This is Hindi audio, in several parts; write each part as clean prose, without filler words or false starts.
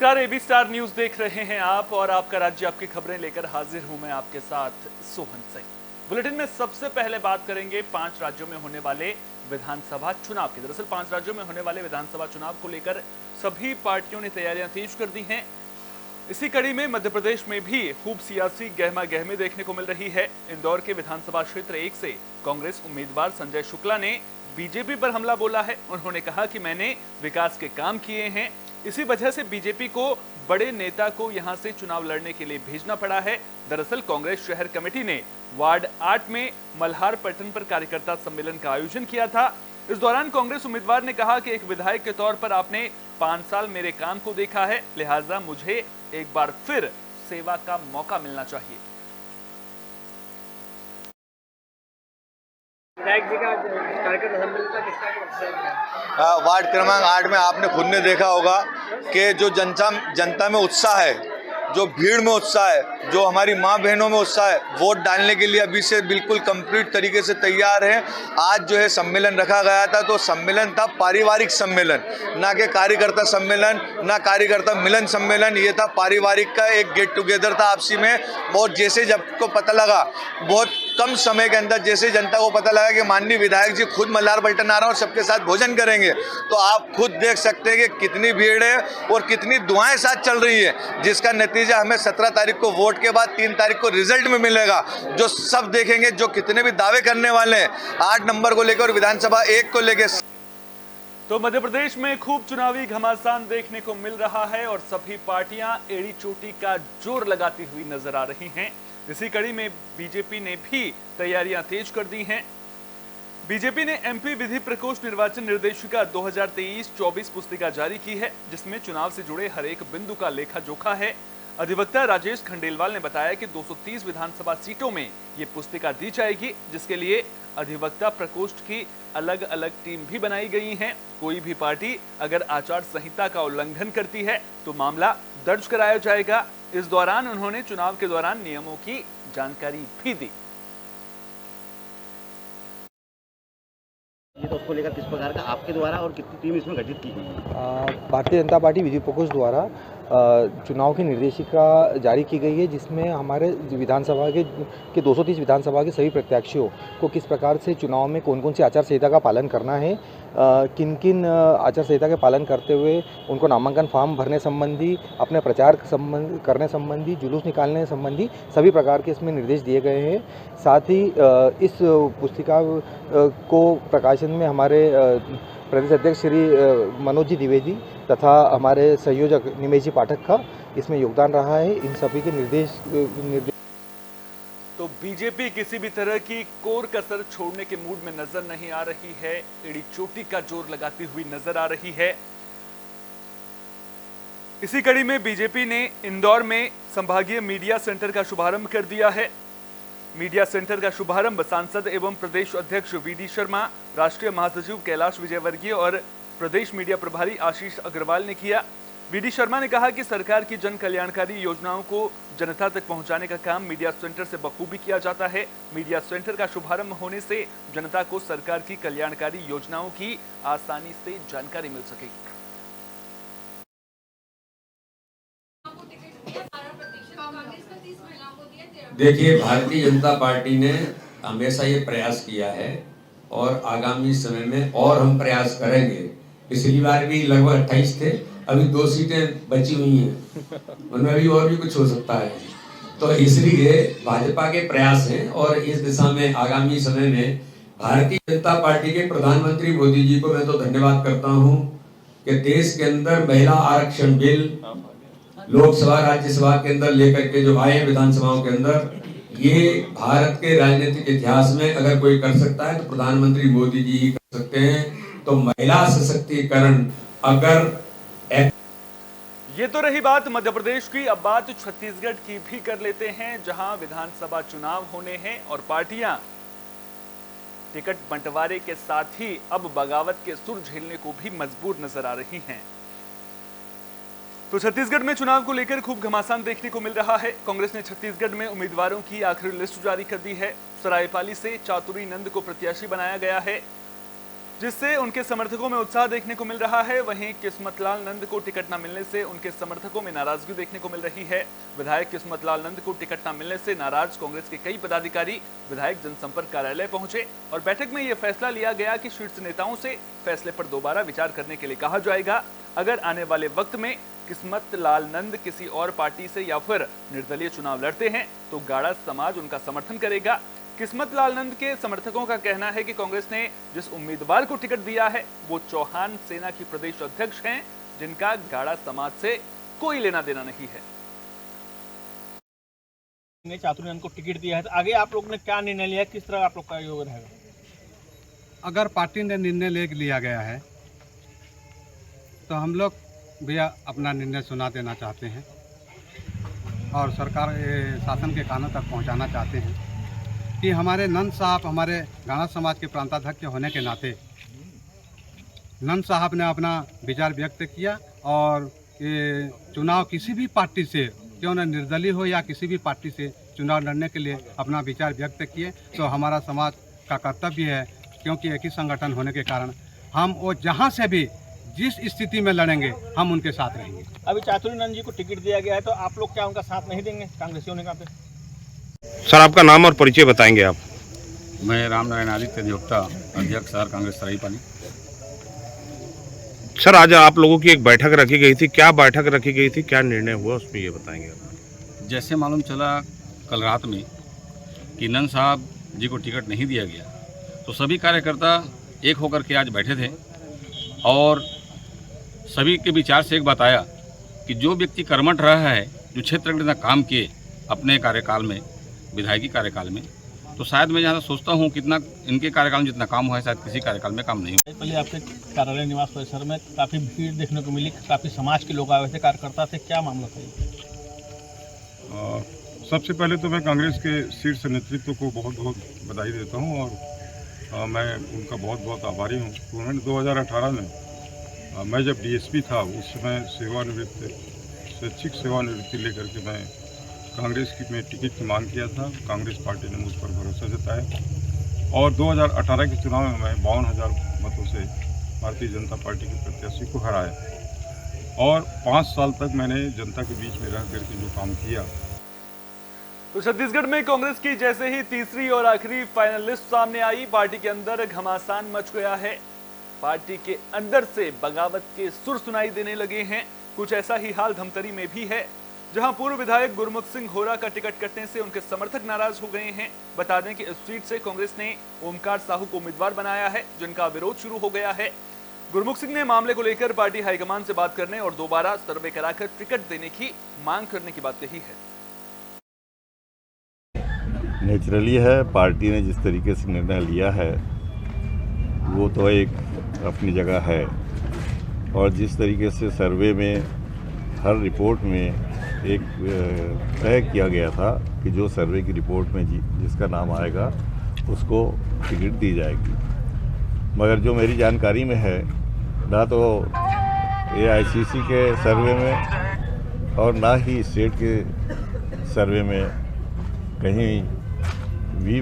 नमस्कार, एबी स्टार न्यूज देख रहे हैं आप और आपका राज्य आपकी खबरें लेकर हाजिर हूं मैं आपके साथ सोहन सिंह। बुलेटिन में सबसे पहले बात करेंगे 5 राज्यों में होने वाले विधानसभा चुनाव की। दरअसल 5 राज्यों में होने वाले विधानसभा चुनाव को लेकर सभी पार्टियों ने तैयारियां तेज कर दी हैं। इसी कड़ी में मध्य प्रदेश में भी खूब सियासी गहमा गहमी देखने को मिल रही है। इंदौर के विधानसभा क्षेत्र 1 से कांग्रेस उम्मीदवार संजय शुक्ला ने बीजेपी पर हमला बोला है। उन्होंने कहा कि मैंने विकास के काम किए हैं, इसी वजह से बीजेपी को बड़े नेता को यहां से चुनाव लड़ने के लिए भेजना पड़ा है। दरअसल कांग्रेस शहर कमेटी ने वार्ड 8 में मल्हार पट्टन पर कार्यकर्ता सम्मेलन का आयोजन किया था। इस दौरान कांग्रेस उम्मीदवार ने कहा कि एक विधायक के तौर पर आपने 5 साल मेरे काम को देखा है, लिहाजा मुझे एक बार फिर सेवा का मौका मिलना चाहिए। वार्ड क्रमांक 8 में आपने खुद ने देखा होगा कि जो जनता में उत्साह है, जो भीड़ में उत्साह है, जो हमारी माँ बहनों में उत्साह है, वोट डालने के लिए अभी से बिल्कुल कंप्लीट तरीके से तैयार है। आज जो है सम्मेलन रखा गया था, तो सम्मेलन था पारिवारिक सम्मेलन, ना कि कार्यकर्ता सम्मेलन, ना कार्यकर्ता मिलन सम्मेलन। ये था पारिवारिक का एक गेट टुगेदर था आपसी में। और जैसे जब को पता लगा, बहुत कम समय के अंदर जैसे जनता को पता लगा कि माननीय विधायक जी खुद मल्हार पट्टन आ रहे हैं और सबके साथ भोजन करेंगे, तो आप खुद देख सकते हैं कि कितनी भीड़ है और कितनी दुआएं साथ चल रही है, जिसका नतीजा हमें 17 तारीख को वोट के बाद 3 तारीख को रिजल्ट में मिलेगा, जो सब देखेंगे। जो कितने भी दावे करने वाले हैं 8 नंबर को लेकर और विधानसभा 1 को लेकर। तो मध्य प्रदेश में खूब चुनावी घमासान देखने को मिल रहा है और सभी पार्टियां एड़ी चोटी का जोर लगाती हुई नजर आ रही हैं। इसी कड़ी में बीजेपी ने भी तैयारियां तेज कर दी हैं। बीजेपी ने एमपी विधि प्रकोष्ठ निर्वाचन निर्देशिका 2023-24 पुस्तिका जारी की है, जिसमें चुनाव से जुड़े हर एक बिंदु का लेखा जोखा है। अधिवक्ता राजेश खंडेलवाल ने बताया कि 230 विधानसभा सीटों में ये पुस्तिका दी जाएगी, जिसके लिए अधिवक्ता प्रकोष्ठ की अलग अलग टीम भी बनाई गई हैं। कोई भी पार्टी अगर आचार संहिता का उल्लंघन करती है तो मामला दर्ज कराया जाएगा। इस दौरान उन्होंने चुनाव के दौरान नियमों की जानकारी भी दी। ये तो उसको लेकर किस प्रकार का आपके द्वारा और कितनी टीम इसमें गठित की गई? भारतीय जनता पार्टी विधि प्रकोष्ठ द्वारा चुनाव की निर्देशिका जारी की गई है, जिसमें हमारे विधानसभा के 230 विधानसभा के सभी प्रत्याशियों को किस प्रकार से चुनाव में कौन कौन सी आचार संहिता का पालन करना है, किन किन आचार संहिता के पालन करते हुए उनको नामांकन फॉर्म भरने संबंधी, अपने प्रचार करने संबंधी, जुलूस निकालने संबंधी सभी प्रकार के इसमें निर्देश दिए गए हैं। साथ ही इस पुस्तिका को प्रकाशन में हमारे प्रदेश अध्यक्ष श्री मनोज जी द्विवेदी तथा हमारे संयोजक निमेश जी पाठक का इसमें योगदान रहा है। इन सभी के निर्देश तो बीजेपी किसी भी तरह की कोर कसर छोड़ने के मूड में नजर नहीं आ रही है, एड़ी चोटी का जोर लगाती हुई नजर आ रही है। इसी कड़ी में बीजेपी ने इंदौर में संभागीय मीडिया सेंटर का शुभारंभ कर दिया है। मीडिया सेंटर का शुभारंभ सांसद एवं प्रदेश अध्यक्ष वीडी शर्मा, राष्ट्रीय महासचिव कैलाश विजयवर्गीय और प्रदेश मीडिया प्रभारी आशीष अग्रवाल ने किया। वीडी शर्मा ने कहा कि सरकार की जन कल्याणकारी योजनाओं को जनता तक पहुंचाने का काम मीडिया सेंटर से बखूबी किया जाता है। मीडिया सेंटर का शुभारंभ होने से जनता को सरकार की कल्याणकारी योजनाओं की आसानी से जानकारी मिल सकेगी। देखिए, भारतीय जनता पार्टी ने हमेशा ये प्रयास किया है और आगामी समय में और हम प्रयास करेंगे। पिछली बार भी लगभग 28 थे, अभी 2 सीटें बची हुई हैं, उनमें अभी और भी कुछ हो सकता है। तो इसलिए भाजपा के प्रयास हैं और इस दिशा में आगामी समय में भारतीय जनता पार्टी के प्रधानमंत्री मोदी जी को मैं तो धन्यवाद करता हूँ कि देश के अंदर महिला आरक्षण बिल लोकसभा राज्यसभा के अंदर लेकर के जो आए विधानसभाओं के अंदर, ये भारत के राजनीतिक इतिहास में अगर कोई कर सकता है तो प्रधानमंत्री मोदी जी ही कर सकते हैं। तो महिला सशक्तिकरण अगर ये तो रही बात मध्य प्रदेश की, अब बात छत्तीसगढ़ की भी कर लेते हैं, जहां विधानसभा चुनाव होने हैं और पार्टियां टिकट बंटवारे के साथ ही अब बगावत के सुर झेलने को भी मजबूर नजर आ रही हैं। तो छत्तीसगढ़ में चुनाव को लेकर खूब घमासान देखने को मिल रहा है। कांग्रेस ने छत्तीसगढ़ में उम्मीदवारों की आखिरी लिस्ट जारी कर दी है। सरायपाली से चातुरी नंद को प्रत्याशी बनाया गया है, जिससे उनके समर्थकों में उत्साह देखने को मिल रहा है। वहीं किस्मतलाल नंद को टिकट न मिलने से उनके समर्थकों में नाराजगी देखने को मिल रही है। विधायक किस्मतलाल नंद को टिकट न मिलने से नाराज कांग्रेस के कई पदाधिकारी विधायक जनसंपर्क कार्यालय पहुंचे और बैठक में यह फैसला लिया गया कि शीर्ष नेताओं से फैसले पर दोबारा विचार करने के लिए कहा जाएगा। अगर आने वाले वक्त में किस्मतलाल नंद किसी और पार्टी से या फिर निर्दलीय चुनाव लड़ते हैं तो गाड़ा समाज उनका समर्थन करेगा। किस्मतलाल नंद के समर्थकों का कहना है कि कांग्रेस ने जिस उम्मीदवार को टिकट दिया है वो चौहान सेना की प्रदेश अध्यक्ष हैं, जिनका गाड़ा समाज से कोई लेना देना नहीं है। चातुर्य नंद को टिकट दिया है तो आगे आप लोग ने क्या निर्णय लिया, किस तरह आप लोग का योग रहेगा? अगर पार्टी ने निर्णय ले लिया गया है तो हम लोग भी अपना निर्णय सुना देना चाहते हैं और सरकार शासन के कानों तक पहुंचाना चाहते हैं कि हमारे नंद साहब हमारे गाड़ा समाज के प्रांताध्यक्ष होने के नाते नंद साहब ने अपना विचार व्यक्त किया और ये चुनाव किसी भी पार्टी से, क्यों न निर्दलीय हो या किसी भी पार्टी से चुनाव लड़ने के लिए अपना विचार व्यक्त किए। तो हमारा समाज का कर्तव्य है, क्योंकि एक ही संगठन होने के कारण हम वो जहाँ से भी जिस स्थिति में लड़ेंगे हम उनके साथ रहेंगे। अभी चातुर्य नंद जी को टिकट दिया गया है तो आप लोग क्या उनका साथ नहीं देंगे कांग्रेसियों ने? कहा सर आपका नाम और परिचय बताएंगे आप? मैं रामनारायण आदित्य नियोक्ता अध्यक्ष शहर कांग्रेस सराईपाली। सर आज आप लोगों की एक बैठक रखी गई थी, क्या बैठक रखी गई थी, क्या निर्णय हुआ उसमें ये बताएंगे आप? जैसे मालूम चला कल रात में कि नंद साहब जी को टिकट नहीं दिया गया तो सभी कार्यकर्ता एक होकर के आज बैठे थे और सभी के विचार से एक बात आया कि जो व्यक्ति कर्मठ रहा है, जो क्षेत्र के काम किए अपने कार्यकाल में, विधायकी कार्यकाल में, तो शायद मैं जहाँ सोचता हूँ कितना इनके कार्यकाल में जितना काम हुआ है शायद किसी कार्यकाल में काम नहीं हुआ। पहले आपके कार्यालय निवास परिसर में काफ़ी भीड़ देखने को मिली, काफ़ी समाज के लोग आए थे, कार्यकर्ता थे, क्या मामला था? सबसे पहले तो मैं कांग्रेस के शीर्ष नेतृत्व को बहुत बहुत बधाई देता हूँ और मैं उनका बहुत बहुत आभारी हूँ। उन्होंने 2018 में मैं जब डीएसपी था उस समय स्वैच्छिक सेवानिवृत्ति लेकर के मैं कांग्रेस की में टिकट की मांग किया था। कांग्रेस पार्टी ने मुझ पर भरोसा जताया और 2018 के चुनाव में मैं 52,000 मतों से भारतीय जनता पार्टी के प्रत्याशी को हराया और 5 साल तक मैंने जनता के बीच में रह करके जो काम किया। तो छत्तीसगढ़ में कांग्रेस की जैसे ही तीसरी और आखिरी फाइनलिस्ट सामने आई, पार्टी के अंदर घमासान मच गया है। पार्टी के अंदर से बगावत के सुर सुनाई देने लगे हैं। कुछ ऐसा ही हाल धमतरी में भी है, जहां पूर्व विधायक गुरमुख सिंह होरा का टिकट कटने से उनके समर्थक नाराज हो गए हैं। बता दें कि इस सीट से कांग्रेस ने ओमकार साहू को उम्मीदवार बनाया है, जिनका विरोध शुरू हो गया है। गुरमुख सिंह ने मामले को लेकर पार्टी हाईकमान से बात करने और दोबारा सर्वे कराकर टिकट देने की मांग करने की बात कही है। नेचुरली है, पार्टी ने जिस तरीके से निर्णय लिया है वो तो एक अपनी जगह है और जिस तरीके से सर्वे में हर रिपोर्ट में एक तय किया गया था कि जो सर्वे की रिपोर्ट में जिसका नाम आएगा उसको टिकट दी जाएगी, मगर जो मेरी जानकारी में है ना तो AICC के सर्वे में और ना ही स्टेट के सर्वे में कहीं भी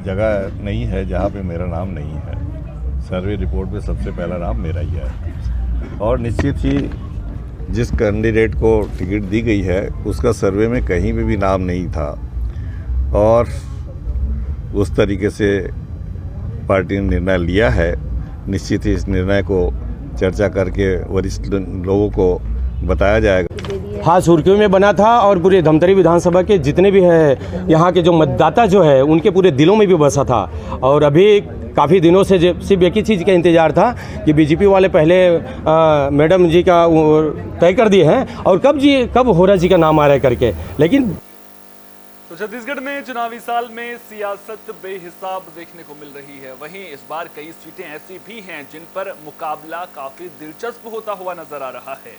जगह नहीं है जहाँ पे मेरा नाम नहीं है। सर्वे रिपोर्ट में सबसे पहला नाम मेरा ही है और निश्चित ही जिस कैंडिडेट को टिकट दी गई है उसका सर्वे में कहीं भी नाम नहीं था और उस तरीके से पार्टी ने निर्णय लिया है। निश्चित ही इस निर्णय को चर्चा करके वरिष्ठ लोगों को बताया जाएगा। हाँ, सुर्खियों में बना था और पूरे धमतरी विधानसभा के जितने भी हैं यहाँ के जो मतदाता जो है उनके पूरे दिलों में भी बसा था और अभी काफ़ी दिनों से सिर्फ एक ही चीज़ का इंतज़ार था कि बीजेपी वाले पहले मैडम जी का तय कर दिए हैं और कब होरा जी का नाम आ रहा है करके। लेकिन तो छत्तीसगढ़ में चुनावी साल में सियासत बेहिसाब देखने को मिल रही है। वहीं इस बार कई सीटें ऐसी भी हैं जिन पर मुकाबला काफी दिलचस्प होता हुआ नजर आ रहा है।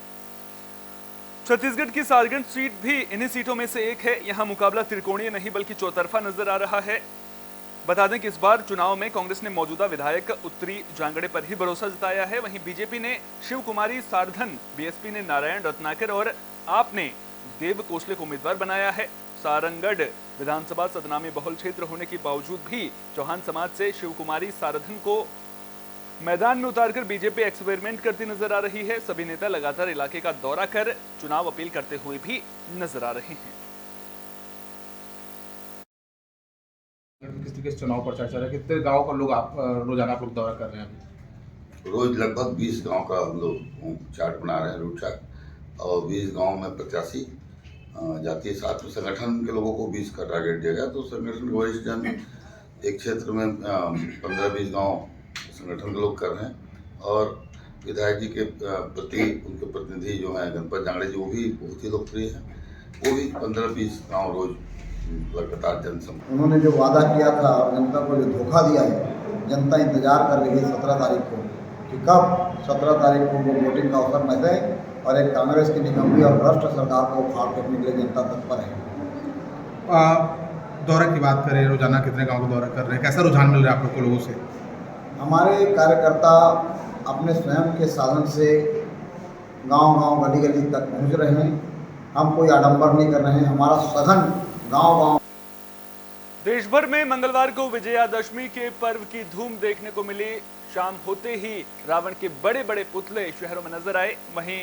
छत्तीसगढ़ की सारगंज सीट भी इन्हीं सीटों में से एक है। यहां मुकाबला त्रिकोणीय नहीं बल्कि चौतरफा नजर आ रहा है। बता दें कि इस बार चुनाव में कांग्रेस ने मौजूदा विधायक उत्तरी जांगड़े पर ही भरोसा जताया है। वहीं बीजेपी ने शिव कुमारी सारधन, बीएसपी ने नारायण रत्नाकर और आप ने देव कोसले को उम्मीदवार बनाया है। सारंगढ़ विधानसभा सदनामी बहुल क्षेत्र होने के बावजूद भी चौहान समाज से शिव कुमारी सारधन को मैदान में उतारकर बीजेपी एक्सपेरिमेंट करती नजर आ रही है। सभी नेता लगातार इलाके का दौरा कर चुनाव अपील करते हुए भी नजर आ रहे हैं। किस तरीके से चुनाव पर चर्चा है, कितने गांव का लोग आप रोजाना आप लोग दौरा कर रहे हैं? रोज लगभग 20 गांव का हम लोग चार्ट बना रहे हैं, रूट चार्ट, और 20 गांव में 85 जातीय साथ में संगठन के लोगों को 20 का टारगेट दिया गया। तो संगठन के वरिष्ठ जन एक क्षेत्र में 15-20 गांव संगठन के लोग कर रहे हैं, और विधायक जी के प्रति उनके प्रतिनिधि जो हैं गणपत जांगड़े जी, वो भी बहुत ही लोकप्रिय हैं, वो भी 15-20 गाँव रोज लगातार जनसंपर्क। उन्होंने जो वादा किया था और जनता को जो धोखा दिया है, जनता इंतजार कर रही है 17 तारीख को कि कब 17 तारीख को वो वोटिंग का अवसर न दे और एक कांग्रेस की निकम्मी और भ्रष्ट सरकार को उखाड़ फेंकने के लिए जनता तत्पर है। दौरे की बात करें, रोजाना कितने गांव का दौरा कर रहे हैं, कैसा रुझान मिल रहा है आप लोग को लोगों से? हमारे कार्यकर्ता अपने स्वयं के साधन से गांव-गांव गली-गली तक पहुंच रहे हैं। हम कोई आडंबर नहीं कर रहे हैं, हमारा सघन गांव-गांव। देश भर में मंगलवार को विजयादशमी के पर्व की धूम देखने को मिली। शाम होते ही रावण के बड़े बड़े पुतले शहरों में नजर आए। वहीं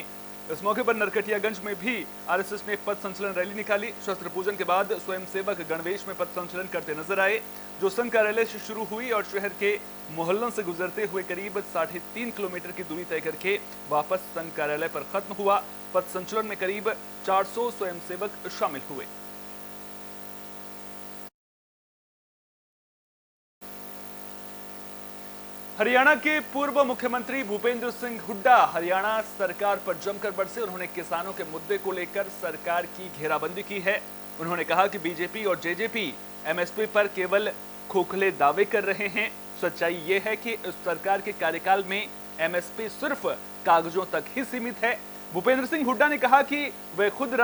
इस मौके पर नरकटियागंज में भी आरएसएस ने पथ संचलन रैली निकाली। शस्त्र पूजन के बाद स्वयंसेवक गणवेश में पथ संचलन करते नजर आए, जो संघ कार्यालय से शुरू हुई और शहर के मोहल्लों से गुजरते हुए करीब 3.5 किलोमीटर की दूरी तय करके वापस संघ कार्यालय पर खत्म हुआ। पथ संचलन में करीब 400 स्वयंसेवक शामिल हुए। हरियाणा के पूर्व मुख्यमंत्री भूपेंद्र सिंह हुड्डा हरियाणा सरकार पर जमकर बरसे। उन्होंने किसानों के मुद्दे को लेकर सरकार की घेराबंदी की है। उन्होंने कहा कि बीजेपी और जेजेपी एमएसपी पर केवल खोखले दावे कर रहे हैं। सच्चाई ये है कि इस सरकार के कार्यकाल में एमएसपी सिर्फ कागजों तक ही सीमित है। भूपेंद्र सिंह हुड्डा ने कहा कि वे खुद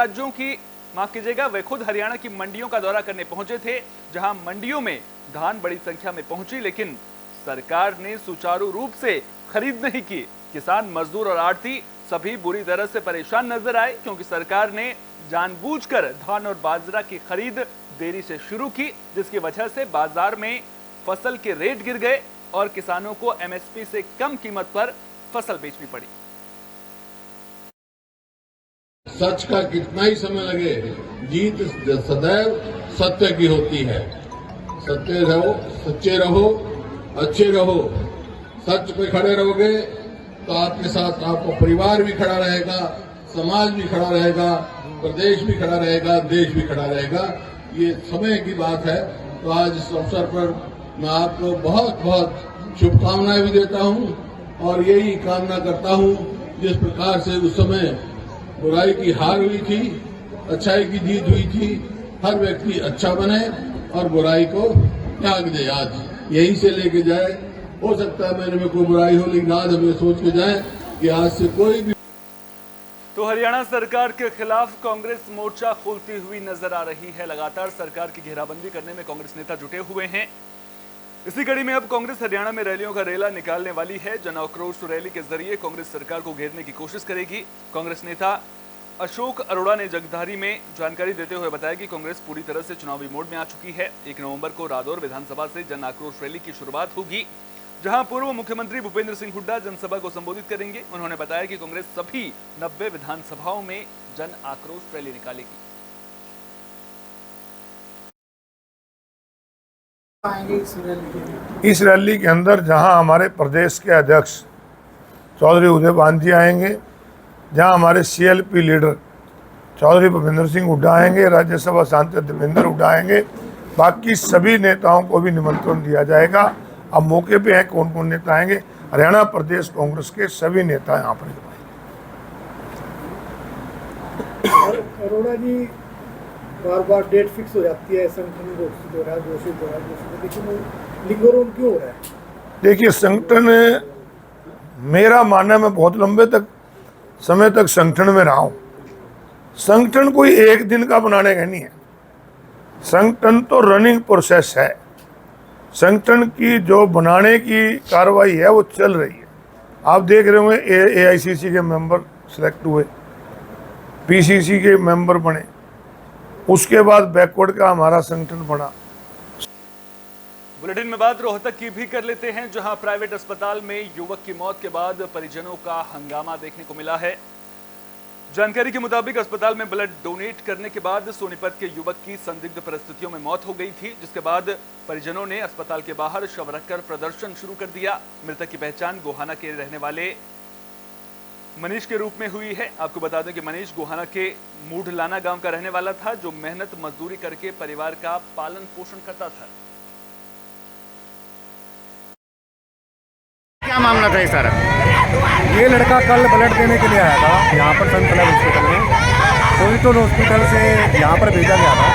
वे खुद हरियाणा की मंडियों का दौरा करने पहुंचे थे, जहां मंडियों में धान बड़ी संख्या में पहुंची, लेकिन सरकार ने सुचारू रूप से खरीद नहीं की। किसान, मजदूर और आड़ती सभी बुरी तरह से परेशान नजर आए, क्योंकि सरकार ने जानबूझकर धान और बाजरा की खरीद देरी से शुरू की, जिसकी वजह से बाजार में फसल के रेट गिर गए और किसानों को एमएसपी से कम कीमत पर फसल बेचनी पड़ी। सच का कितना ही समय लगे, जीत सदैव सत्य की होती है। सत्य रहो, सच्चे रहो, अच्छे रहो। सच पे खड़े रहोगे तो आपके साथ आपका परिवार भी खड़ा रहेगा, समाज भी खड़ा रहेगा, प्रदेश भी खड़ा रहेगा, देश भी खड़ा रहेगा। ये समय की बात है। तो आज इस अवसर पर मैं आपको बहुत बहुत शुभकामनाएं भी देता हूं और यही कामना करता हूं, जिस प्रकार से उस समय बुराई की हार हुई थी, अच्छाई की जीत हुई थी, हर व्यक्ति अच्छा बने और बुराई को त्याग दे। आज यहीं से लेके जाए। हो सकता है मेरे में कोई बुराई हो, लेकिन आज हमें सोच के जाए कि आज से कोई भी। तो हरियाणा सरकार के खिलाफ कांग्रेस मोर्चा खोलती हुई नजर आ रही है। लगातार सरकार की घेराबंदी करने में कांग्रेस नेता जुटे हुए हैं। इसी कड़ी में अब कांग्रेस हरियाणा में रैलियों का रेला निकालने वाली है। जन आक्रोश रैली के जरिए कांग्रेस सरकार को घेरने की कोशिश करेगी। कांग्रेस नेता अशोक अरोड़ा ने जगधारी में जानकारी देते हुए बताया कि कांग्रेस पूरी तरह से चुनावी मोड में आ चुकी है। 1 नवंबर को रादौर विधानसभा से जन आक्रोश रैली की शुरुआत होगी, जहां पूर्व मुख्यमंत्री भूपेंद्र सिंह हुड्डा जनसभा को संबोधित करेंगे। उन्होंने बताया कि कांग्रेस सभी 90 विधानसभाओं में जन आक्रोश रैली निकालेगी। इस रैली के अंदर जहां हमारे प्रदेश के अध्यक्ष चौधरी उदय भान जी आएंगे, जहां हमारे सीएलपी लीडर चौधरी भूपेंद्र सिंह हुड्डा आएंगे, राज्यसभा सांसद देवेंद्र हुड्डा आएंगे, बाकी सभी नेताओं को भी निमंत्रण दिया जाएगा। अब मौके पे हैं कौन कौन नेता आएंगे। हरियाणा प्रदेश कांग्रेस के सभी नेता यहाँ पर अरोड़ा जी, बार बार डेट फिक्स हो जाती है, संगठन घोषित हो रहा है, लेकिन लिंगो रोड क्यों हो रहा है? देखिए, संगठन, मेरा मानना, मैं बहुत लंबे समय तक संगठन में रहा हूँ। संगठन कोई एक दिन का बनाने का नहीं है। संगठन तो रनिंग प्रोसेस है। संगठन की जो बनाने की कार्रवाई है वो चल रही है। आप देख रहे होंगे एआईसीसी के मेंबर सिलेक्ट हुए, पीसीसी के मेंबर बने, उसके बाद बैकवर्ड का हमारा संगठन बना। बुलेटिन में बात रोहतक की भी कर लेते हैं, जहां प्राइवेट अस्पताल में युवक की मौत के बाद परिजनों का हंगामा देखने को मिला है। जानकारी के मुताबिक अस्पताल में ब्लड डोनेट करने के बाद सोनीपत के युवक की संदिग्ध परिस्थितियों में मौत हो गई थी, जिसके बाद परिजनों ने अस्पताल के बाहर शव रखकर प्रदर्शन शुरू कर दिया। मृतक की पहचान गोहाना के रहने वाले मनीष के रूप में हुई है। आपको बता दें कि मनीष गोहाना के मूढ़लाना गांव का रहने वाला था, जो मेहनत मजदूरी करके परिवार का पालन पोषण करता था। क्या मामला था ये सारा? ये लड़का कल ब्लड देने के लिए आया था यहाँ पर संत कल्याण हॉस्पिटल में। कोविड हॉस्पिटल से यहाँ पर भेजा गया था।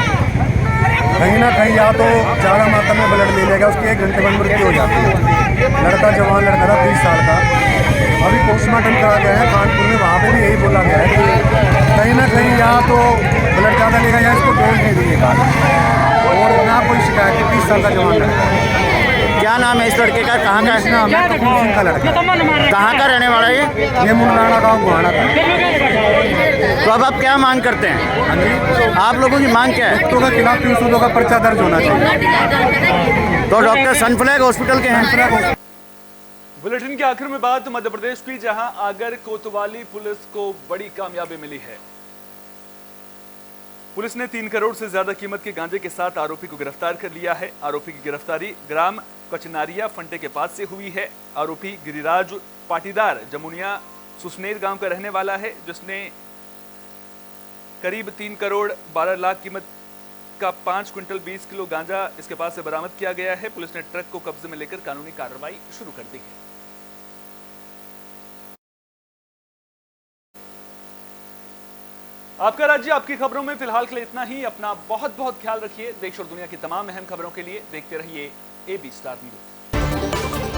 कहीं ना कहीं या तो ज़्यादा मात्रा में ब्लड ले लेगा, उसकी 1 घंटे में मृत्यु हो जाती है। लड़का जवान लड़का था, 20 साल का। अभी पोस्टमार्टम करा गया है कानपुर में, वहाँ पे भी यही बोला गया है कि कहीं ना कहीं या तो ब्लड ज़्यादा लेगा या इसको डोज दे दीजिएगा। और ना कोई शिकायत है, 20 साल का जवान लड़का है। क्या नाम है इस लड़के का? कहाँ का नाम है? कपूर सिंह का लड़का। कहाँ का रहने वाला है ये मुंडाना गाँव गोहाना का। तो अब आप क्या मांग करते हैं? हाँ जी, आप लोगों की मांग क्या है? डॉक्टरों के खिलाफ 302 का पर्चा दर्ज होना चाहिए। तो डॉक्टर सनफ्लैग हॉस्पिटल के हैं। बुलेटिन के आखिर में बात मध्य प्रदेश की, जहां आगर कोतवाली पुलिस को बड़ी कामयाबी मिली है। पुलिस ने 3 करोड़ से ज्यादा कीमत के गांजे के साथ आरोपी को गिरफ्तार कर लिया है। आरोपी की गिरफ्तारी ग्राम कचनारिया फंटे के पास से हुई है। आरोपी गिरिराज पाटीदार जमुनिया सुसनेर गांव का रहने वाला है, जिसने करीब 3 करोड़ 12 लाख कीमत का 5 क्विंटल 20 किलो गांजा इसके पास से बरामद किया गया है। पुलिस ने ट्रक को कब्जे में लेकर कानूनी कार्रवाई शुरू कर दी है। आपका राज्य आपकी खबरों में फिलहाल के लिए इतना ही। अपना बहुत बहुत ख्याल रखिए। देश और दुनिया की तमाम अहम खबरों के लिए देखते रहिए AB स्टार न्यूज।